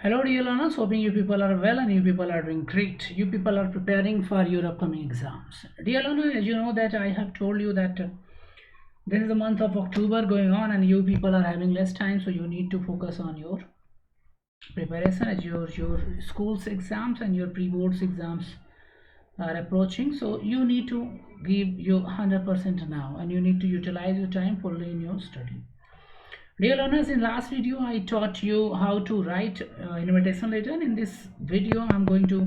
Hello dear learners, hoping you people are well and you people are doing great. You people are preparing for your upcoming exams. Dear learner, as you know that I have told you that this is the month of October going on and you people are having less time, so you need to focus on your preparation as your school's exams and your pre-boards exams are approaching. So you need to give your 100% now and you need to utilize your time fully in your study. Dear learners, in last video I taught you how to write invitation letter. In this video I'm going to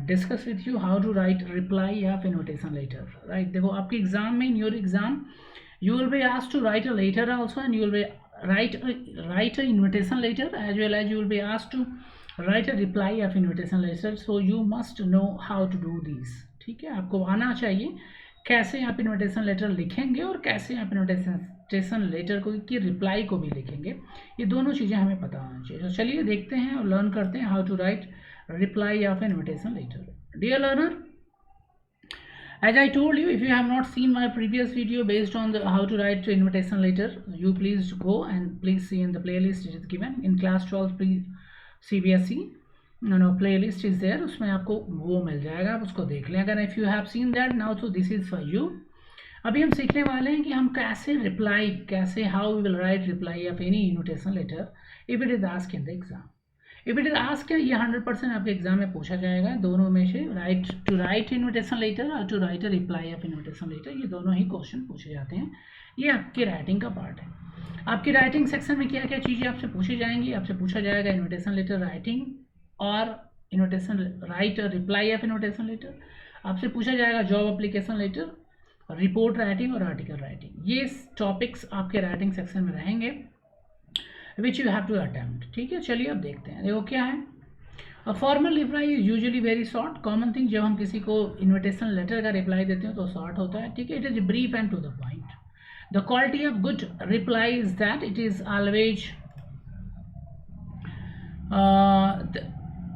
discuss with you how to write reply of invitation letter. Right? देखो आपके exam में, in your exam you will be asked to write a letter also, and you will be write a invitation letter, as well as you will be asked to write a reply of invitation letter. So you must know how to do these. ठीक है, आपको आना चाहिए कैसे आप invitation letter लिखेंगे और कैसे आप इन्विटेशन लेटर को की रिप्लाई को भी लिखेंगे, ये दोनों चीज़ें हमें पता होना चाहिए. तो चलिए देखते हैं और लर्न करते हैं how to write reply of invitation letter. Dear learner, as I told you, if you have not seen my previous video based on the how to write invitation letter, you please go and please see in the playlist it is given in class 12 pre CBSE playlist is there. उसमें आपको वो मिल जाएगा, आप उसको देख लें. अगर if you have seen that now, so this is for you. अभी हम सीखने वाले हैं कि हम कैसे रिप्लाई, कैसे how we will write reply of any invitation letter if it is asked in the exam. If it is ask, ये 100% आपके एग्जाम में पूछा जाएगा. दोनों में से राइट इन्विटेशन लेटर और to write a reply of invitation letter, ये दोनों ही क्वेश्चन पूछे जाते हैं. ये आपकी राइटिंग का पार्ट है. आपकी राइटिंग सेक्शन में क्या क्या चीज़ें आपसे पूछी जाएंगी. आपसे पूछा जाएगा इन्विटेशन लेटर राइटिंग और invitation write reply of invitation letter. आपसे पूछा जाएगा job application letter, report writing और आर्टिकल राइटिंग. ये टॉपिक्स आपके राइटिंग सेक्शन में रहेंगे which you have to attempt. ठीक है, चलिए अब देखते हैं. देखो क्या है. A formal reply is usually very short. Common thing, जब हम किसी को इन्विटेशन लेटर का रिप्लाई देते हैं तो शॉर्ट होता है. ठीक है, it is brief and to the point. The quality of good reply is that it is always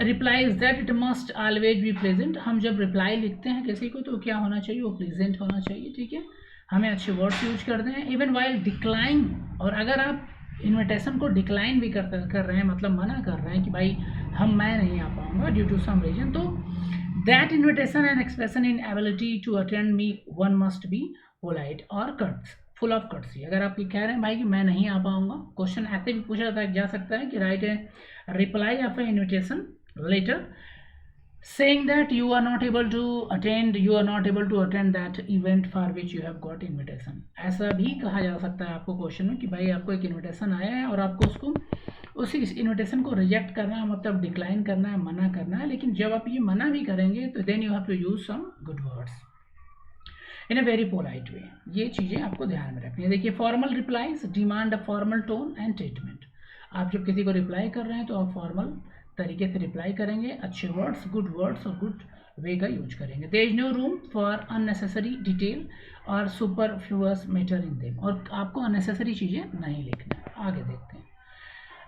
reply is that it must always be pleasant. हम जब रिप्लाई लिखते हैं किसी को तो क्या होना चाहिए, वो प्लेजेंट होना चाहिए. ठीक है, हमें अच्छे वर्ड्स यूज करते हैं. इवन वाइल डिक्लाइन, और अगर आप इन्विटेशन को डिक्लाइन भी कर रहे हैं, मतलब मना कर रहे हैं कि भाई मैं नहीं आ पाऊंगा ड्यू टू सम रीजन, तो that invitation and expression inability to attend me one must be polite और फुल ऑफ कर्टसी. अगर आप ये कह रहे हैं भाई कि मैं नहीं आ पाऊंगा, क्वेश्चन ऐसे भी पूछा जा सकता है कि write a reply of a invitation letter saying that you are not able to attend that event for which you have got invitation. ऐसा भी कहा जा सकता है आपको क्वेश्चन में कि भाई आपको एक इन्विटेशन आया है और आपको उसको उसी इन्विटेशन को रिजेक्ट करना है, मतलब डिक्लाइन करना है, मना करना है. लेकिन जब आप ये मना भी करेंगे तो then you have to use some good words in a very polite way. ये चीज़ें आपको ध्यान में रखनी है. देखिए, formal replies demand a formal tone and treatment. आप जब किसी को रिप्लाई कर रहे हैं तो आप फॉर्मल तरीके से रिप्लाई करेंगे, अच्छे वर्ड्स, गुड वर्ड्स और गुड वे का यूज करेंगे. There is no room for unnecessary detail और सुपरफ्लुअस मैटर इन देम. और आपको अननेसेसरी चीज़ें नहीं लिखना है. आगे देखते हैं.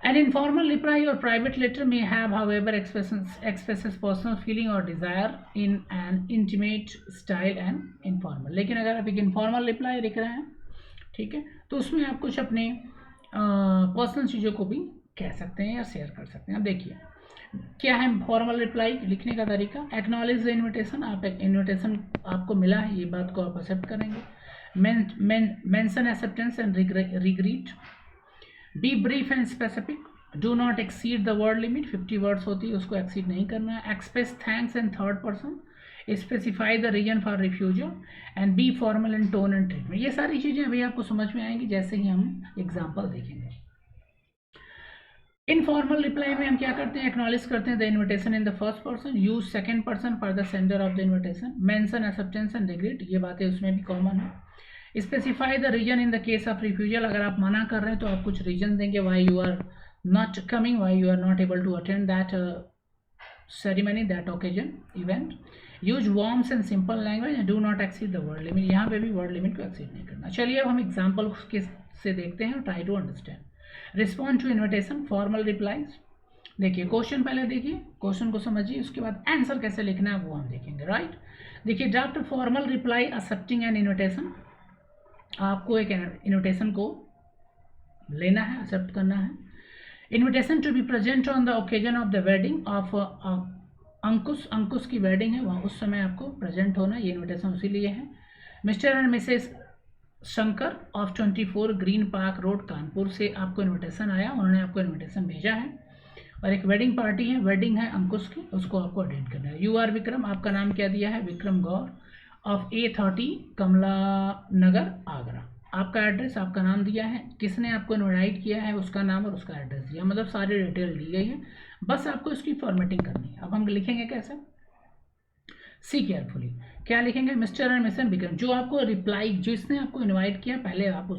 An informal reply or private letter may have, however, expresses personal feeling or desire in an intimate style and informal. लेकिन अगर आप एक informal reply लिख रहे हैं, ठीक है, तो उसमें आप कुछ अपने पर्सनल चीज़ों को भी कह सकते हैं या शेयर कर सकते हैं. अब देखिए क्या है फॉर्मल रिप्लाई लिखने का तरीका. Acknowledge the invitation. आप एक इन्विटेशन आपको मिला है, ये बात को आप एक्सेप्ट करेंगे. Mention acceptance and regret. Be brief and specific. Do not exceed the word limit. 50 words होती है, उसको एक्सीड नहीं करना है. Express thanks in third person. Specify the reason for refusal and be formal in tone and treatment. ये सारी चीज़ें अभी आपको समझ में आएंगी जैसे ही हम एग्जाम्पल देखेंगे. इनफॉर्मल रिप्लाई में हम क्या करते हैं, एक्नॉलेज करते हैं the invitation in the first person. Use second person for the sender of the invitation. Mention acceptance and regret. ये बातें उसमें भी कॉमन है. Specify the reason in the case of refusal. अगर आप मना कर रहे हैं तो आप कुछ रीजन देंगे why you are not coming, why you are not able to attend that ceremony, that occasion, event. Use warmth and simple language. Do not exceed the word limit. यहाँ पे भी वर्ड लिमिट को exceed नहीं करना. चलिए अब हम example से देखते हैं और try to understand. Respond to invitation, formal replies. देखिए क्वेश्चन पहले देखिए, क्वेश्चन को समझिए, उसके बाद आंसर कैसे लिखना है वो हम देखेंगे. राइट, देखिए draft formal reply accepting an invitation. आपको एक इन्विटेशन को लेना है, एक्सेप्ट करना है. Invitation to be present on the occasion of the wedding of Ankush की वेडिंग है, वहाँ उस समय आपको प्रेजेंट होना, ये इन्विटेशन उसी लिए है। Mister and Mrs Shankar of 24 green park road Kanpur से आपको इन्विटेशन आया, उन्होंने आपको इन्विटेशन भेजा है, और एक वेडिंग पार्टी है, वेडिंग है अंकुश की, उसको आपको अटेंड करना है। यू आर विक्रम, आपका नाम क्या दिया है, विक्रम गौर ऑफ A30 कमला नगर आगरा। आपका एड्रेस, आपका नाम दिया है, किसने आपको इनवाइट किया है उसका नाम और उसका एड्रेस दिया, मतलब सारी डिटेल दी गई है, बस आपको इसकी फॉर्मेटिंग करनी है। अब हम लिखेंगे कैसे, सी केयरफुली, क्या लिखेंगे, मिस्टर एंड मिसेस विक्रम, जो आपको रिप्लाई, जिसने आपको इनवाइट किया पहले आप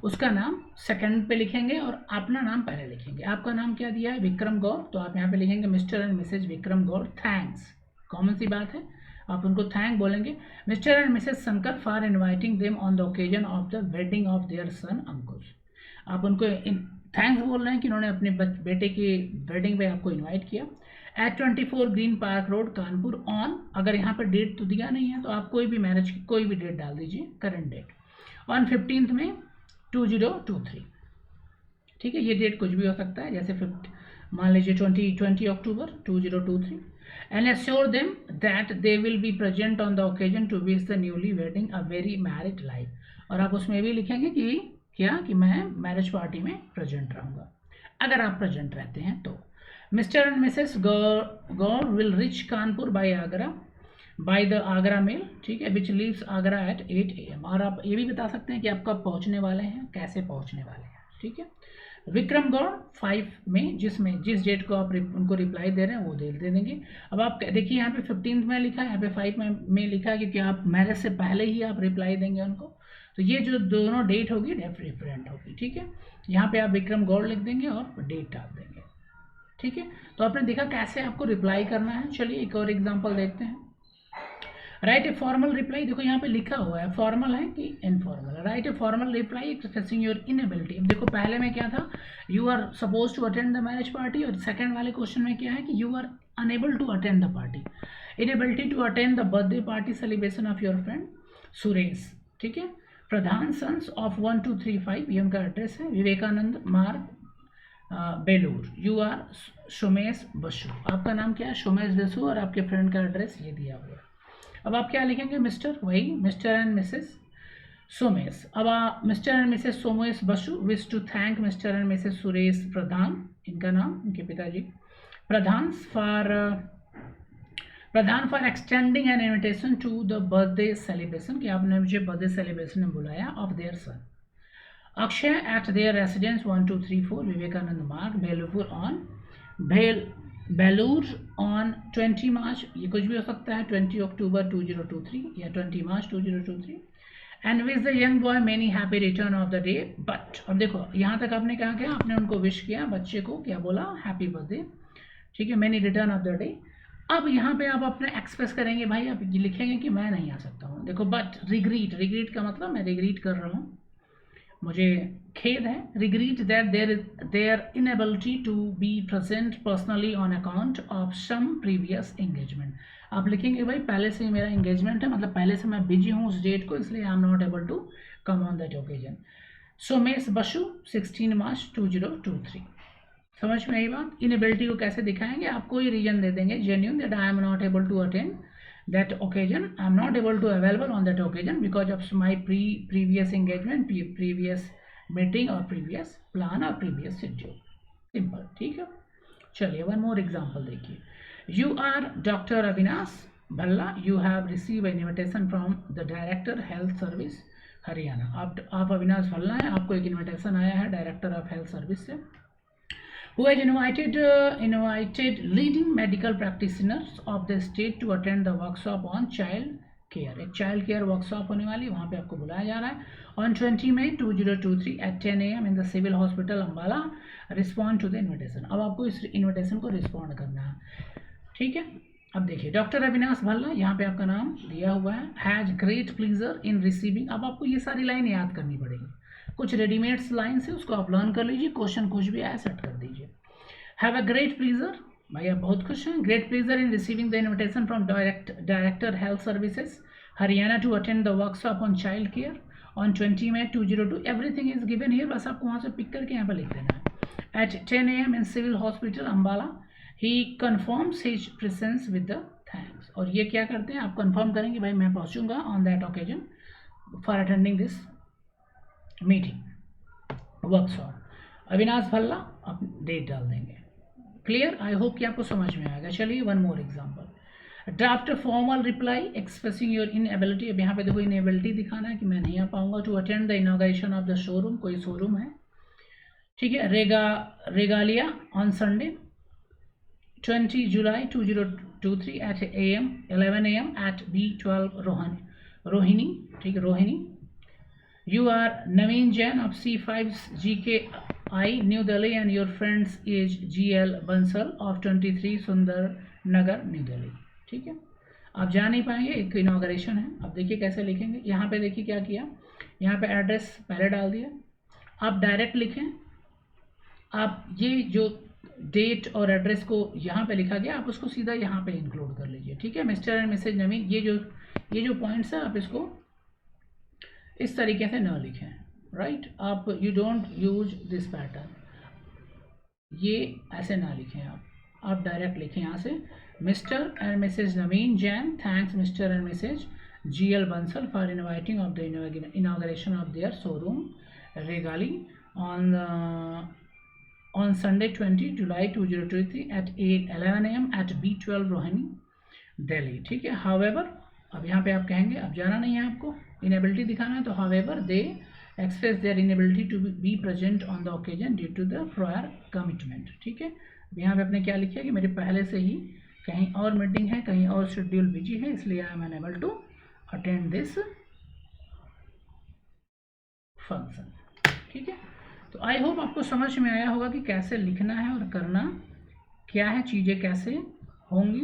उसका नाम सेकंड पे लिखेंगे और अपना नाम पहले लिखेंगे। आपका नाम क्या दिया है, विक्रम गौर, तो आप यहाँ पे लिखेंगे Mr and Mrs Vikram Gaur, thanks, common सी बात है, आप उनको थैंक बोलेंगे। Mr and Mrs Shankar for inviting them on the occasion of the wedding of their son Ankush, आप उनको थैंक्स बोल रहे हैं कि उन्होंने अपने बेटे की वेडिंग पे आपको इन्वाइट किया। At 24 green park road Kanpur on, अगर यहाँ पर डेट तो दिया नहीं है तो आप कोई भी मैरिज की कोई भी डेट डाल दीजिए, करंट डेट, ऑन 15 में 2023, ठीक है, ये डेट कुछ भी हो सकता है, जैसे मान लीजिए 20 October 2023, and assure them that they will be present on the occasion to wish the newly wedding a very married life, और आप उसमें भी लिखेंगे कि क्या, कि मैं मैरिज पार्टी में प्रेजेंट रहूँगा, अगर आप प्रेजेंट रहते हैं तो। Mister and missus Gaur will reach Kanpur by Agra by the Agra mail, ठीक है, which leaves Agra at 8 AM, और आप ये भी बता सकते हैं कि आप कब पहुंचने वाले हैं, कैसे पहुंचने वाले हैं, ठीक है। विक्रम गौड़ 5 में, जिस डेट को आप उनको रिप्लाई दे रहे हैं वो दे देंगे। अब आप देखिए यहाँ पे 15 में लिखा है, यहाँ पे 5 में लिखा है, क्योंकि आप मैरिज से पहले ही आप रिप्लाई देंगे उनको, तो ये जो दोनों डेट होगी डिफरेंट होगी, ठीक है। यहाँ पे आप विक्रम गौड़ लिख देंगे और डेट डाल देंगे, ठीक है। तो आपने देखा कैसे आपको रिप्लाई करना है। चलिए एक और एग्जांपल देखते हैं। राइट ए फॉर्मल रिप्लाई, देखो यहाँ पे लिखा हुआ है फॉर्मल है कि informal. Write a formal reply expressing your inability. अब देखो पहले में क्या था, you are suppose to attend the marriage party, और सेकंड वाले क्वेश्चन में क्या है कि you are unable to attend the party. Inability to attend the birthday party celebration of your friend Suresh, ठीक है। प्रधान सन्स ऑफ 1235, ये उनका एड्रेस है, विवेकानंद मार्ग बेलूर। यू आर सोमेश बसु, आपका नाम क्या है, सोमेश बसु, और आपके फ्रेंड का एड्रेस ये दिया हुआ है। अब आप क्या लिखेंगे, मिस्टर, वही मिस्टर एंड मिसेस सोमेश। अब Mr and Mrs Somesh Basu wish to thank Mr and Mrs Suresh Pradhan, इनका नाम इनके पिताजी, Pradhan for extending an invitation to the birthday celebration, कि आपने मुझे बर्थडे सेलिब्रेशन में बुलाया, of their son Akshay at their residence 1234 Vivekanand Marg Belur on 20 मार्च, ये कुछ भी हो सकता है, 20 अक्टूबर 2023 या 20 मार्च 2023, and wish the young boy many happy return of the day. But अब देखो यहाँ तक आपने क्या किया, आपने उनको विश किया, बच्चे को क्या बोला, हैप्पी बर्थडे, ठीक है, many return of the day. अब यहाँ पे आप अपने एक्सप्रेस करेंगे, भाई आप लिखेंगे कि मैं नहीं आ सकता हूँ। देखो बट रिग्रीट का मतलब मैं रिग्रीट कर रहा हूँ, मुझे खेद है, regret that their inability to be present personally on account of some previous engagement. आप लिखेंगे भाई पहले से ही मेरा एंगेजमेंट है, मतलब पहले से मैं बिजी हूँ उस डेट को, इसलिए I am not able to come on that occasion. Somesh Basu 16 March 2023। समझ में आई बात। इनएबिलिटी को कैसे दिखाएंगे, आप कोई रीजन दे देंगे, genuine that I am not able to attend that occasion, I am not able to available on that occasion because of my previous engagement, previous meeting or previous plan or previous schedule, simple, ठीक है। चलिए one more example देखिए। You are Dr. Avinash Bhalla, you have received an invitation from the Director Health Service Haryana. आप अविनाश भल्ला हैं, आपको एक invitation आया है डायरेक्टर ऑफ हेल्थ सर्विस से, who has invited leading medical practitioners of the state to attend the workshop on child care। एक child care workshop होने वाली है, वहाँ पे आपको बुलाया जा रहा है on 20 May 2023 at 10 AM in the civil hospital Ambala. Respond to the invitation. अब आपको इस इन्विटेशन को रिस्पॉन्ड करना है, ठीक है। अब देखिए डॉक्टर अविनाश भल्ला, यहाँ पे आपका नाम दिया हुआ है, has great pleasure in receiving. अब आपको ये सारी लाइन याद करनी पड़ेगी, कुछ रेडीमेड्स लाइन से उसको आप लर्न कर लीजिए, क्वेश्चन कुछ भी आया सेट कर दीजिए। हैव अ ग्रेट प्लीजर, भाई आप बहुत खुश हैं, great pleasure in receiving the invitation from director health services Haryana to attend the workshop on child care on 20 May 2022। Everything is given here, बस आपको वहाँ से पिक करके यहाँ पर लिख देना है। at 10 a.m. in Civil Hospital Ambala. He confirms his presence with the thanks. और ये क्या करते हैं, आप कंफर्म करेंगे भाई मैं पहुंचूंगा on that occasion for attending this meeting workshop. Avinash Bhalla आप डेट डाल देंगे. क्लियर? आई होप कि आपको समझ में आएगा. चलिए one more example. Draft formal reply expressing your inability. अब यहाँ पे देखो इनएबिलिटी दिखाना है कि मैं नहीं आ पाऊंगा. To attend the inauguration of the showroom. कोई शोरूम है, ठीक है. Regalia on Sunday 20 July 2023 at 11 AM at B12 Rohini, ठीक है, Rohini. You are Naveen Jain of C5 GKI New Delhi and your friends is GL Bansal of 23 सुंदर नगर new Delhi. ठीक है, आप जा नहीं पाएंगे, एक इनॉग्रेशन है. अब देखिए कैसे लिखेंगे. यहाँ पे देखिए क्या किया, यहाँ पे एड्रेस पहले डाल दिया. आप डायरेक्ट लिखें. आप ये जो डेट और एड्रेस को यहाँ पे लिखा गया, आप उसको सीधा यहाँ पे इंक्लूड कर लीजिए. ठीक है, मिस्टर एंड मिसेज नवीन. ये जो पॉइंट्स है आप इसको इस तरीके से न लिखें. राइट, आप you don't use this pattern. ये ऐसे ना लिखें. आप डायरेक्ट लिखें यहाँ से. Mr and Mrs Naveen Jain thanks Mr and Mrs GL Bansal for inviting of the inauguration of their showroom रेगाली on Sunday 20 July 2023 at 11 AM at B12 Rohini Delhi. ठीक है. हाउएवर, अब यहाँ पे आप कहेंगे, अब जाना नहीं है आपको, इनेबिलिटी दिखाना है, तो however they express their inability to be present on the occasion due to the prior commitment. ठीक है. अब यहाँ पे आपने क्या लिखा कि मेरे पहले से ही कहीं और मीटिंग है, कहीं और शेड्यूल बिजी है, इसलिए I am unable to attend this function. ठीक है. तो आई होप आपको समझ में आया होगा कि कैसे लिखना है और करना क्या है, चीज़ें कैसे होंगी.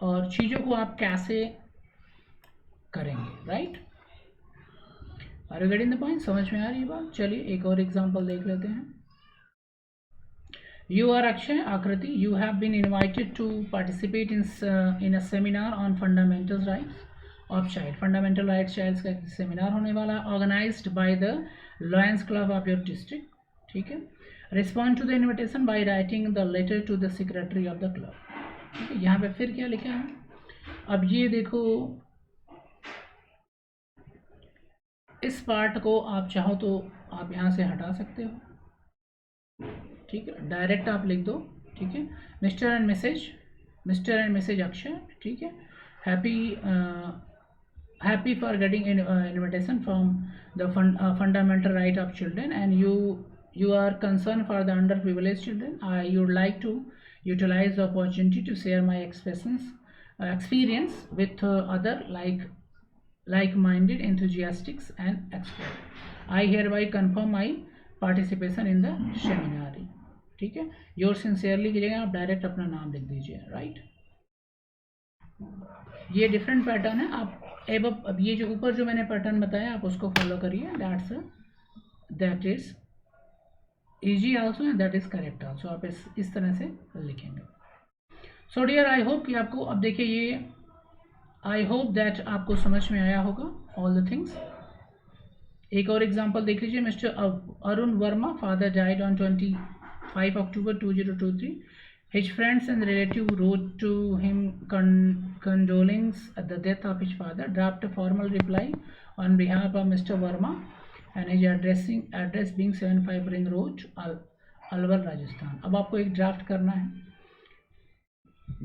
और चीज़ों को आप कैसे करेंगे. Right, are you getting the point? समझ में आ रही है बात? चलिए एक और एग्जांपल देख लेते हैं. You are Akshay Akriti. You have been invited to participate in a seminar on fundamental rights of child. Fundamental rights child का सेमिनार होने वाला, organized by the Lions Club of your district. ठीक है. Respond to the invitation by writing the letter to the secretary of the club. ठीक है. यहाँ पे फिर क्या लिखा है, अब ये देखो, इस पार्ट को आप चाहो तो आप यहाँ से हटा सकते हो. ठीक है, डायरेक्ट आप लिख दो. ठीक है, मिस्टर एंड मिसेज अक्षय. ठीक है, happy for getting invitation from the fundamental right of children and you are concerned for the underprivileged children. I would like to utilize the opportunity to share my experience with other like-minded enthusiasts and experts. I hereby confirm my participation in the seminar. ठीक है, your sincerely की जगह आप direct अपना नाम लिख दीजिए. Right, ये डिफरेंट पैटर्न है. आप अब ये जो ऊपर जो मैंने पैटर्न बताया आप उसको फॉलो करिए. That is easy also and that is correct also. आप इस तरह से लिखेंगे. सो डियर, आई होप कि आपको, अब देखिए ये, आई होप दैट आपको समझ में आया होगा ऑल द थिंग्स. एक और एग्जांपल देख लीजिए. Mister Arun Verma, father died on 25 October 2023. His friends and relatives wrote to him condoling at the death of his father. Draft a formal reply on behalf of Mr. Verma and his address being 75 Ring Road, Alwar, Rajasthan. अब आपको एक draft करना है.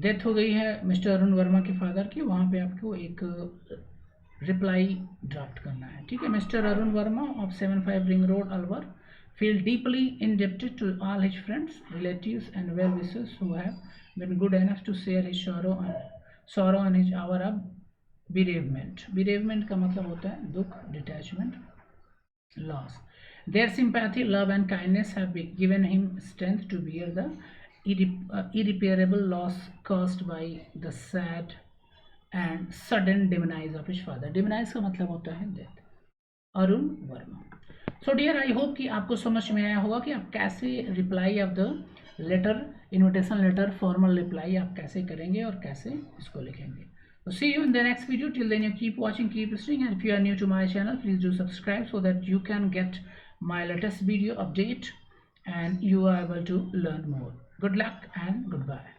Death हो गई है mister Arun Verma के father की, वहाँ पे आपको एक रिप्लाई ड्राफ्ट करना है. ठीक है, mister Arun Verma of 75 Ring Road, Alwar, feel deeply indebted to all his friends, relatives and well-wishers who have been good enough to share his sorrow and his hour of bereavement. Bereavement का मतलब होता है दुख, detachment, loss. Their sympathy, love and kindness have given him strength to bear the irreparable loss caused by the sad and sudden demise of his father. Demise का मतलब होता है death. Arun Verma. So dear, I hope कि आपको समझ में आया होगा कि आप कैसे reply of the letter, invitation letter, formal reply आप कैसे करेंगे और कैसे इसको लिखेंगे. So see you in the next video. Till then, you keep watching, keep listening, and if you are new to my channel, please do subscribe so that you can get my latest video update and you are able to learn more. Good luck and goodbye.